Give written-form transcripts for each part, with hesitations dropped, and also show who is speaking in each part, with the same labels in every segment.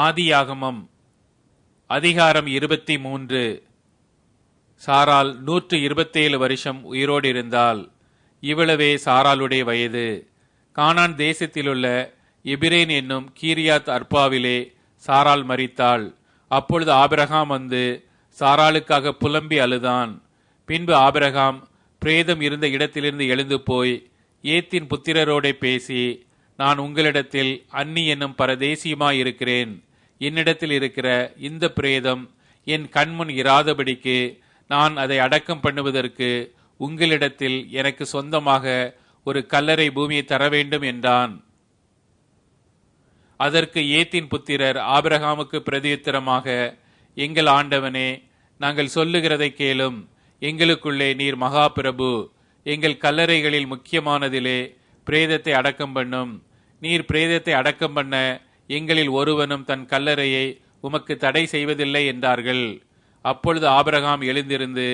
Speaker 1: ஆதியாகமம் அதிகாரம் 23. சாராள் 127 வருஷம் உயிரோடு இருந்தாள். இவ்வளவே சாராளுடைய வயது. கானான் தேசத்திலுள்ள எபிரேன் என்னும் கீரியாத் அர்பாவிலே சாராள் மரித்தாள். அப்பொழுது ஆபிரகாம் வந்து சாராளுக்காக புலம்பி அழுதான். பின்பு ஆபிரகாம் பிரேதம் இருந்த இடத்திலிருந்து எழுந்து போய் ஏத்தின் புத்திரரோடே பேசி, நான் உங்களிடத்தில் அன்னி என்னும் பரதேசியுமாயிருக்கிறேன். என்னிடத்தில் இருக்கிற இந்த பிரேதம் என் கண்முன் இராதபடிக்கு நான் அதை அடக்கம் பண்ணுவதற்கு உங்களிடத்தில் எனக்கு சொந்தமாக ஒரு கல்லறை பூமியை தர வேண்டும் என்றான். அதற்கு ஏத்தின் புத்திரர் ஆபிரகாமுக்கு பிரதியுத்தரமாக, எங்கள் ஆண்டவனே, நாங்கள் சொல்லுகிறதை கேளும். எங்களுக்குள்ளே நீர் மகா பிரபு. எங்கள் கல்லறைகளில் முக்கியமானதிலே பிரேதத்தை அடக்கம் பண்ணும். நீர் பிரேதத்தை அடக்கம் பண்ண எங்களில் ஒருவனும் தன் கல்லறையை உமக்கு தடை செய்வதில்லை என்றார்கள். அப்பொழுது ஆபிரகாம் எழுந்திருந்து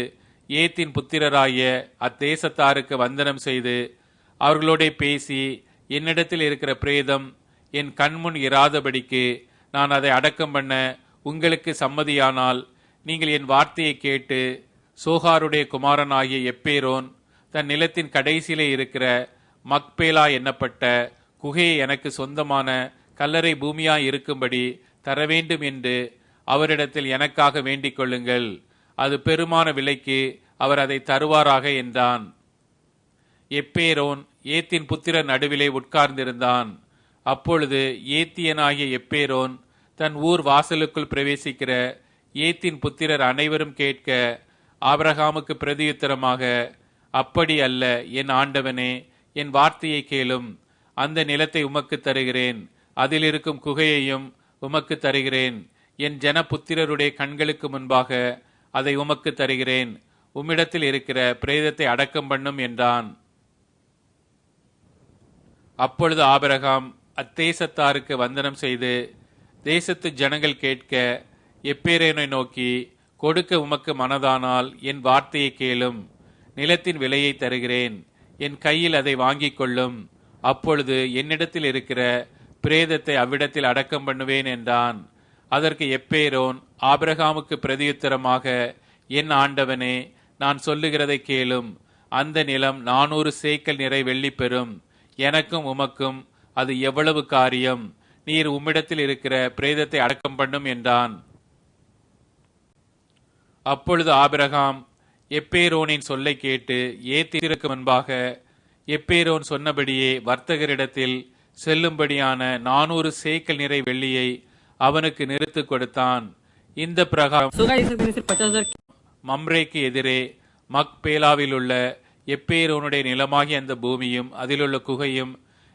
Speaker 1: ஏத்தின் புத்திரராகிய அத்தேசத்தாருக்கு வந்தனம் செய்து அவர்களோட பேசி, என்னிடத்தில் இருக்கிற பிரேதம் என் கண்முன் இராதபடிக்கு நான் அதை அடக்கம் பண்ண உங்களுக்கு சம்மதியானால், நீங்கள் என் வார்த்தையை கேட்டு சோகாருடைய குமாரனாகிய எப்பேரோன் தன் நிலத்தின் கடைசியிலே இருக்கிற மக்பேலா என்னப்பட்ட குகையை எனக்கு சொந்தமான கல்லறை பூமியாய் இருக்கும்படி தர வேண்டும் என்று அவரிடத்தில் எனக்காக வேண்டிக் கொள்ளுங்கள். அது பெருமான விலைக்கு அவர் அதை தருவாராக என்றான். எப்பேரோன் ஏத்தின் புத்திரர் நடுவிலே உட்கார்ந்திருந்தான். அப்பொழுது ஏத்தியனாகிய எப்பேரோன் தன் ஊர் வாசலுக்குள் பிரவேசிக்கிற ஏத்தின் புத்திரர் அனைவரும் கேட்க, ஆபிரகாமுக்கு பிரதியுத்தரமாக, அப்படி அல்ல என் ஆண்டவனே, என் வார்த்தையை கேளும். அந்த நிலத்தை உமக்கு தருகிறேன், அதில் இருக்கும் குகையையும் உமக்கு தருகிறேன். என் ஜன புத்திரருடைய கண்களுக்கு முன்பாக அதை உமக்கு தருகிறேன். உம்மிடத்தில் இருக்கிற பிரேதத்தை அடக்கம் பண்ணும் என்றான். அப்பொழுது ஆபிரகாம் அத்தேசத்தாருக்கு வந்தனம் செய்து தேசத்து ஜனங்கள் கேட்க எப்பேரேனை நோக்கி, கொடுக்க உமக்கு மனதானால் என் வார்த்தையை கேளும். நிலத்தின் விலையை தருகிறேன், என் கையில் அதை வாங்கிக் கொள்ளும். அப்பொழுது என்னிடத்தில் இருக்கிற பிரேதத்தை அவ்விடத்தில் அடக்கம் பண்ணுவேன் என்றான். அதற்கு எப்பேரோன் ஆபிரகாமுக்கு பிரதியுத்தரமாக, என் ஆண்டவனே, நான் சொல்லுகிறதை கேளும். அந்த நிலம் 400 சேக்கல் நிறை வெள்ளி பெறும். எனக்கும் உமக்கும் அது எவ்வளவு காரியம்? நீர் உம்மிடத்தில் இருக்கிற பிரேதத்தை அடக்கம் பண்ணும் என்றான். அப்பொழுது ஆபிரகாம் எப்பேரோனின் சொல்லை கேட்டு ஏத்திற்கு முன்பாக எப்பேரோன் சொன்னபடியே வர்த்தகரிடத்தில் செல்லும்படியான 400 சேக்கல் நிறை வெள்ளியை அவனுக்கு நிறுத்து கொடுத்தான். இந்த பிரகாரம் மம்ரேக்கு எதிரே மக்பேலாவில் உள்ள எப்பேரோனுடைய நிலமாகிய அந்த பூமியும் அதிலுள்ள குகையும்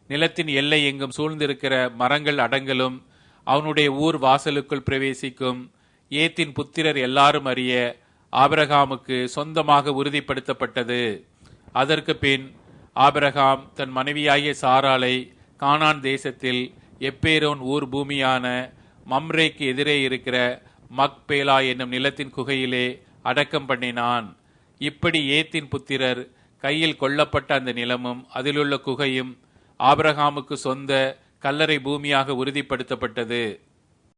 Speaker 1: நிலத்தின் எல்லை எங்கும் சூழ்ந்திருக்கிற மரங்கள் அடங்கலும் அவனுடைய ஊர் வாசலுக்குள் பிரவேசிக்கும் ஏத்தின் புத்திரர் எல்லாரும் அறிய ஆபிரகாமுக்கு சொந்தமாக உறுதிப்படுத்தப்பட்டது. அதற்கு பின் ஆபிரகாம் தன் மனைவியாகிய சாராளை கானான் தேசத்தில் எப்பேரோன் ஊர் பூமியான மம்ரேக்கு எதிரே இருக்கிற மக்பேலா என்னும் நிலத்தின் குகையிலே அடக்கம் பண்ணினான். இப்படி ஏத்தின் புத்திரர் கையில் கொள்ளப்பட்ட அந்த நிலமும் அதிலுள்ள குகையும் ஆபிரகாமுக்கு சொந்த கல்லறை பூமியாக உறுதிப்படுத்தப்பட்டது.